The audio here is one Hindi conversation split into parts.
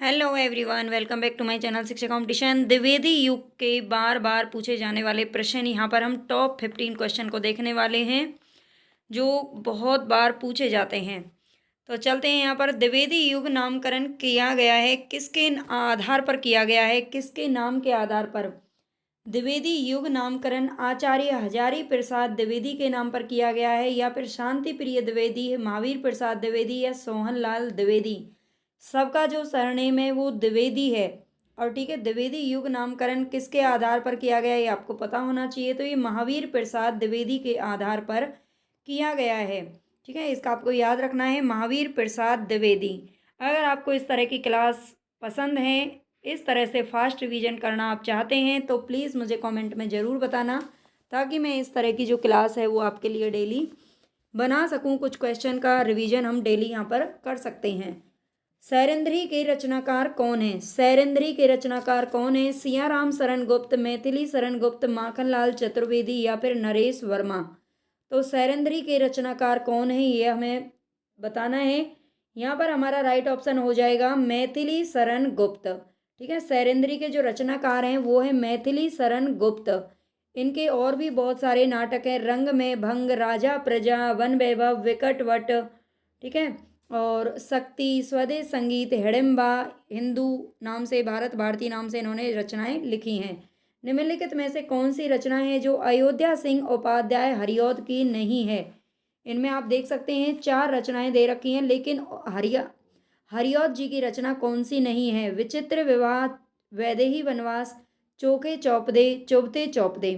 Hello everyone, welcome back to my channel Shiksha competition. Dwivedi युग के बार बार पूछे जाने वाले प्रश्न यहाँ पर हम टॉप 15 क्वेश्चन को देखने वाले हैं जो बहुत बार पूछे जाते हैं। तो चलते हैं। यहाँ पर द्विवेदी युग नामकरण किया गया है, किसके आधार पर किया गया है, किसके नाम के आधार पर? द्विवेदी युग नामकरण आचार्य हजारी प्रसाद द्विवेदी के नाम पर किया गया है, या फिर शांति प्रिय द्विवेदी, महावीर प्रसाद द्विवेदी या सोहन लाल द्विवेदी। सबका जो सरनेम है वो द्विवेदी है। और ठीक है, द्विवेदी युग नामकरण किसके आधार पर किया गया है ये आपको पता होना चाहिए। तो ये महावीर प्रसाद द्विवेदी के आधार पर किया गया है। ठीक है, इसका आपको याद रखना है, महावीर प्रसाद द्विवेदी। अगर आपको इस तरह की क्लास पसंद है, इस तरह से फास्ट रिवीजन करना आप चाहते हैं, तो प्लीज़ मुझे कमेंट में ज़रूर बताना, ताकि मैं इस तरह की जो क्लास है वो आपके लिए डेली बना सकूं। कुछ क्वेश्चन का रिवीजन हम डेली यहाँ पर कर सकते हैं। सैरेंद्री के रचनाकार कौन है? सैरेंद्री के रचनाकार कौन है? सियाराम शरण गुप्त, मैथिली शरण गुप्त, माखनलाल चतुर्वेदी या फिर नरेश वर्मा। तो सैरेंद्री के रचनाकार कौन है ये हमें बताना है। यहाँ पर हमारा राइट ऑप्शन हो जाएगा मैथिली शरण गुप्त। ठीक है, सैरेंद्री के जो रचनाकार हैं वो है मैथिली शरण गुप्त। इनके और भी बहुत सारे नाटक हैं, रंग में भंग, राजा प्रजा, वन वैभव, विकट वट, ठीक है, और शक्ति, स्वदेश संगीत, हिडिंबा, हिंदू नाम से, भारत भारती नाम से इन्होंने रचनाएं लिखी हैं। निम्नलिखित में से कौन सी रचना है जो अयोध्या सिंह उपाध्याय हरिऔध की नहीं है? इनमें आप देख सकते हैं 4 रचनाएं दे रखी हैं, लेकिन हरिऔध जी की रचना कौन सी नहीं है? विचित्र विवाह, वैदेही वनवास, चोखे चौपदे, चुभते चौपदे।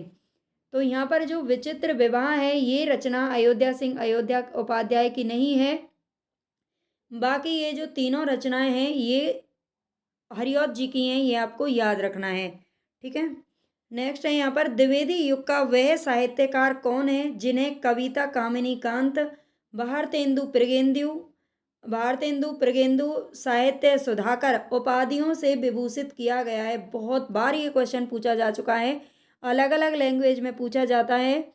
तो यहाँ पर जो विचित्र विवाह है ये रचना अयोध्या सिंह अयोध्या उपाध्याय की नहीं है। बाकी ये जो तीनों रचनाएं हैं ये हरिऔध जी की हैं, ये आपको याद रखना है। ठीक है, नेक्स्ट है यहाँ पर द्विवेदी युग का वह साहित्यकार कौन है जिन्हें कविता कामिनी कांत, भारतेंदु प्रगेंदु, साहित्य सुधाकर उपाधियों से विभूषित किया गया है। बहुत बार ये क्वेश्चन पूछा जा चुका है, अलग अलग लैंग्वेज में पूछा जाता है।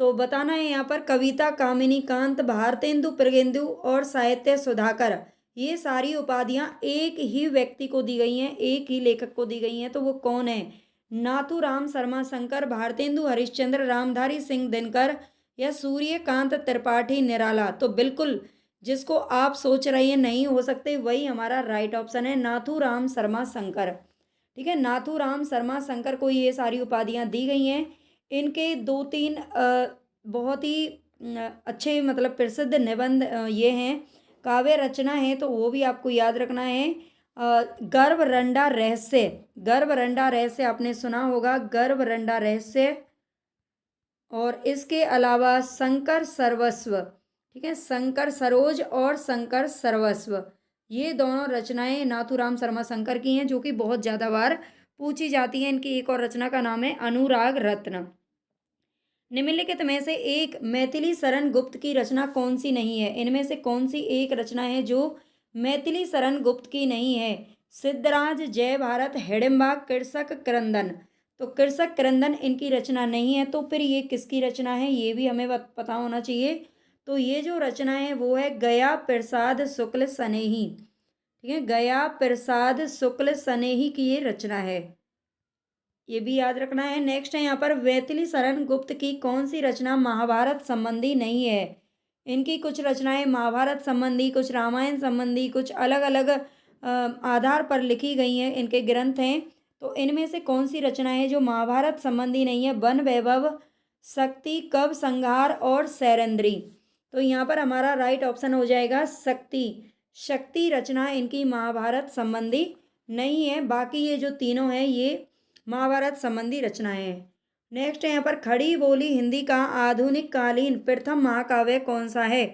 तो बताना है यहाँ पर कविता कामिनी कांत, भारतेंदु प्रगेंदु और साहित्य सुधाकर, ये सारी उपाधियां एक ही व्यक्ति को दी गई हैं, एक ही लेखक को दी गई हैं। तो वो कौन है? नाथूराम शर्मा शंकर, भारतेंदु हरिश्चंद्र, रामधारी सिंह दिनकर या सूर्यकांत त्रिपाठी निराला। तो बिल्कुल जिसको आप सोच रहे हैं नहीं हो सकते, वही हमारा राइट ऑप्शन है, नाथूराम शर्मा शंकर। ठीक है, नाथूराम शर्मा शंकर को ये सारी उपाधियां दी गई हैं। इनके 2-3 बहुत ही अच्छे मतलब प्रसिद्ध निबंध ये हैं, काव्य रचना है, तो वो भी आपको याद रखना है। गर्वरंडा रहस्य, गर्वरंडा रहस्य आपने सुना होगा, गर्वरंडा रहस्य। और इसके अलावा शंकर सर्वस्व, ठीक है, शंकर सरोज और शंकर सर्वस्व, ये दोनों रचनाएं नाथूराम शर्मा शंकर की हैं, जो कि बहुत ज़्यादा बार पूछी जाती हैं। इनकी एक और रचना का नाम है अनुराग रत्न। निम्नलिखित में से एक मैथिली शरण गुप्त की रचना कौन सी नहीं है? इनमें से कौन सी एक रचना है जो मैथिली शरण गुप्त की नहीं है? सिद्धराज, जय भारत, हिडिंबा, कृषक क्रंदन। तो कृषक क्रंदन इनकी रचना नहीं है, तो फिर ये किसकी रचना है ये भी हमें पता होना चाहिए। तो ये जो रचना है वो है गया प्रसाद शुक्ल सनेही। ठीक है, गया प्रसाद शुक्ल सनेही की ये रचना है, ये भी याद रखना है। नेक्स्ट है यहाँ पर मैथिली शरण गुप्त की कौन सी रचना महाभारत संबंधी नहीं है? इनकी कुछ रचनाएं महाभारत संबंधी, कुछ रामायण संबंधी, कुछ अलग अलग आधार पर लिखी गई हैं, इनके ग्रंथ हैं। तो इनमें से कौन सी रचना है जो महाभारत संबंधी नहीं है? वन वैभव, शक्ति, कव संहार और सैरेंद्री। तो यहाँ पर हमारा राइट ऑप्शन हो जाएगा शक्ति। शक्ति रचना इनकी महाभारत संबंधी नहीं है। बाकी ये जो तीनों हैं ये महाभारत संबंधी रचनाएं हैं। नेक्स्ट है यहाँ पर खड़ी बोली हिंदी का आधुनिक कालीन प्रथम महाकाव्य कौन सा है?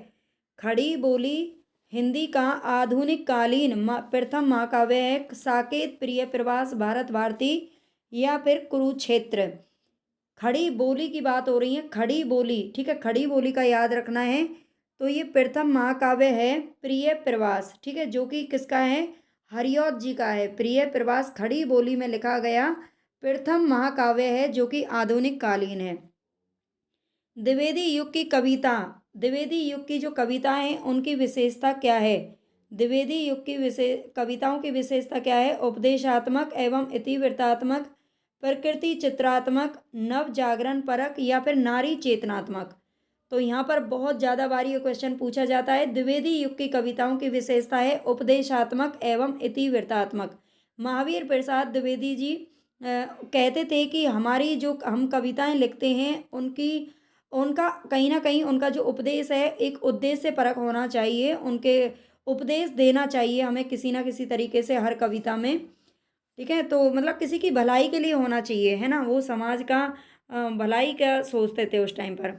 खड़ी बोली हिंदी का आधुनिक कालीन प्रथम महाकाव्य है साकेत, प्रिय प्रवास, भारत भारती या फिर कुरुक्षेत्र। खड़ी बोली की बात हो रही है, खड़ी बोली, ठीक है, खड़ी बोली का याद रखना है। तो ये प्रथम महाकाव्य है प्रिय प्रवास, ठीक है, जो कि किसका है? हरिऔध जी का है। प्रिय प्रवास खड़ी बोली में लिखा गया प्रथम महाकाव्य है, जो कि आधुनिक कालीन है। द्विवेदी युग की कविता, द्विवेदी युग की जो कविता है उनकी विशेषता क्या है? द्विवेदी युग की कविताओं की विशेषता क्या है? उपदेशात्मक एवं इतिवृत्तात्मक, प्रकृति चित्रात्मक, नव जागरण परक या फिर नारी चेतनात्मक। तो यहाँ पर बहुत ज़्यादा बार ये क्वेश्चन पूछा जाता है। द्विवेदी युग की कविताओं की विशेषता है उपदेशात्मक एवं इतिवृत्तात्मक। महावीर प्रसाद द्विवेदी जी कहते थे कि हमारी जो हम कविताएं लिखते हैं उनका कहीं ना कहीं उनका जो उपदेश है एक उद्देश्य परक होना चाहिए। उनके उपदेश देना चाहिए हमें किसी ना किसी तरीके से हर कविता में। ठीक है, तो मतलब किसी की भलाई के लिए होना चाहिए, है ना। वो समाज का भलाई का सोचते थे उस टाइम पर।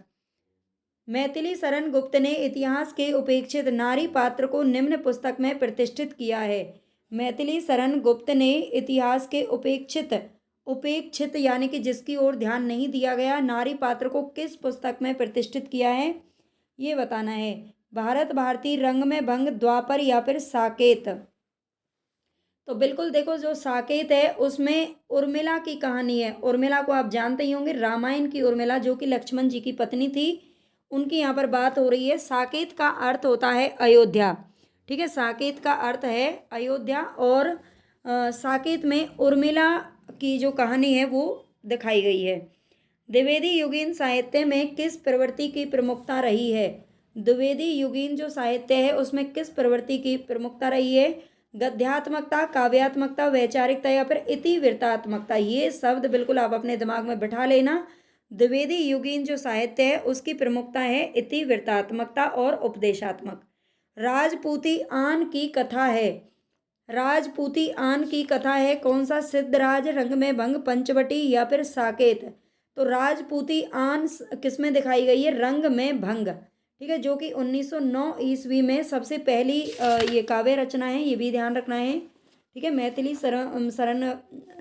मैथिली शरण गुप्त ने इतिहास के उपेक्षित नारी पात्र को निम्न पुस्तक में प्रतिष्ठित किया है। मैथिली शरण गुप्त ने इतिहास के उपेक्षित उपेक्षित यानी कि जिसकी ओर ध्यान नहीं दिया गया नारी पात्र को किस पुस्तक में प्रतिष्ठित किया है, ये बताना है। भारत भारती, रंग में भंग, द्वापर या फिर साकेत। तो बिल्कुल देखो, जो साकेत है उसमें उर्मिला की कहानी है। उर्मिला को आप जानते ही होंगे, रामायण की उर्मिला जो कि लक्ष्मण जी की पत्नी थी, उनकी यहाँ पर बात हो रही है। साकेत का अर्थ होता है अयोध्या। ठीक है, साकेत का अर्थ है अयोध्या। और साकेत में उर्मिला की जो कहानी है वो दिखाई गई है। द्विवेदी युगीन साहित्य में किस प्रवृत्ति की प्रमुखता रही है? द्विवेदी युगीन जो साहित्य है उसमें किस प्रवृत्ति की प्रमुखता रही है? गद्यात्मकता, काव्यात्मकता, वैचारिकता या फिर इतिवृत्तात्मकता। ये शब्द बिल्कुल आप अपने दिमाग में बिठा लेना। द्विवेदी युगीन जो साहित्य है उसकी प्रमुखता है इतिवृत्तात्मकता और उपदेशात्मक। राजपूती आन की कथा है। राजपूती आन की कथा है कौन सा? सिद्धराज, रंग में भंग, पंचवटी या फिर साकेत। तो राजपूती आन किस में दिखाई गई है? रंग में भंग। ठीक है, जो कि 1909 ईस्वी में सबसे पहली ये काव्य रचना है, ये भी ध्यान रखना है। ठीक है, मैथिली शरण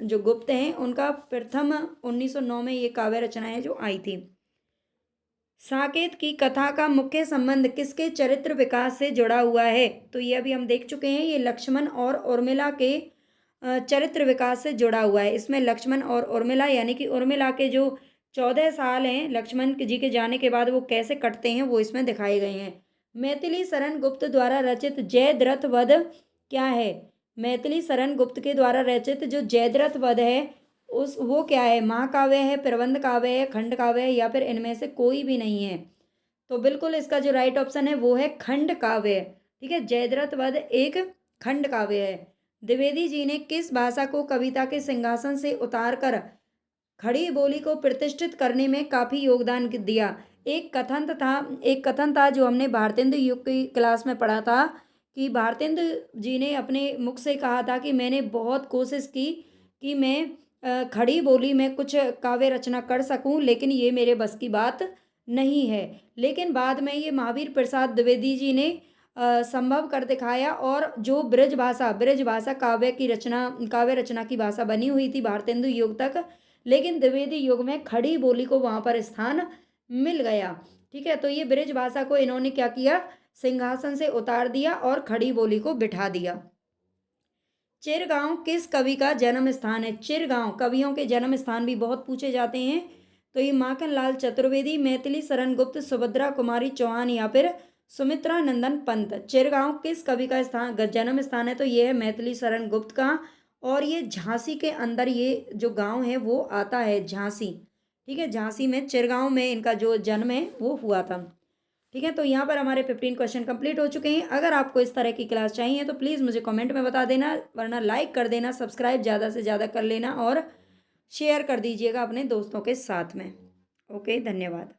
जो गुप्त हैं उनका प्रथम 1909 में ये काव्य रचना है जो आई थी। साकेत की कथा का मुख्य संबंध किसके चरित्र विकास से जुड़ा हुआ है? तो ये अभी हम देख चुके हैं, ये लक्ष्मण और उर्मिला के चरित्र विकास से जुड़ा हुआ है। इसमें लक्ष्मण और उर्मिला यानी कि उर्मिला के जो 14 साल हैं लक्ष्मण जी के जाने के बाद वो कैसे कटते हैं वो इसमें दिखाए गए हैं। मैथिली शरण गुप्त द्वारा रचित जयद्रथ वध क्या है? मैथिली शरण गुप्त के द्वारा रचित जो जयद्रथ वध है वो क्या है? महाकाव्य है, प्रबंध काव्य है, खंड काव्य है या फिर इनमें से कोई भी नहीं है? तो बिल्कुल इसका जो राइट ऑप्शन है वो है खंड काव्य। ठीक है, जयद्रथ वध एक खंड काव्य है। द्विवेदी जी ने किस भाषा को कविता के सिंहासन से उतार कर खड़ी बोली को प्रतिष्ठित करने में काफी योगदान दिया? एक कथन था जो हमने भारतेंदु युग की क्लास में पढ़ा था कि भारतेंदु जी ने अपने मुख से कहा था कि मैंने बहुत कोशिश की कि मैं खड़ी बोली में कुछ काव्य रचना कर सकूं, लेकिन ये मेरे बस की बात नहीं है। लेकिन बाद में ये महावीर प्रसाद द्विवेदी जी ने संभव कर दिखाया और जो ब्रज भाषा काव्य रचना की भाषा बनी हुई थी भारतेंदु युग तक, लेकिन द्विवेदी युग में खड़ी बोली को वहां पर स्थान मिल गया। ठीक है, तो ये ब्रज भाषा को इन्होंने क्या किया? सिंहासन से उतार दिया और खड़ी बोली को बिठा दिया। चिरगांव किस कवि का जन्म स्थान है? चिरगांव कवियों के जन्म स्थान भी बहुत पूछे जाते हैं। तो ये माखन लाल चतुर्वेदी, मैथिली शरण गुप्त, सुभद्रा कुमारी चौहान या फिर सुमित्रा नंदन पंत। चिरगांव किस कवि का जन्म स्थान है? तो ये है मैथिली शरण गुप्त का। और ये झांसी के अंदर ये जो गांव है वो आता है, झांसी। ठीक है, झांसी में चिरगांव में इनका जो जन्म है वो हुआ था। ठीक है, तो यहाँ पर हमारे 15 क्वेश्चन कंप्लीट हो चुके हैं। अगर आपको इस तरह की क्लास चाहिए तो प्लीज़ मुझे कमेंट में बता देना, वरना लाइक कर देना, सब्सक्राइब ज़्यादा से ज़्यादा कर लेना और शेयर कर दीजिएगा अपने दोस्तों के साथ में। ओके, धन्यवाद।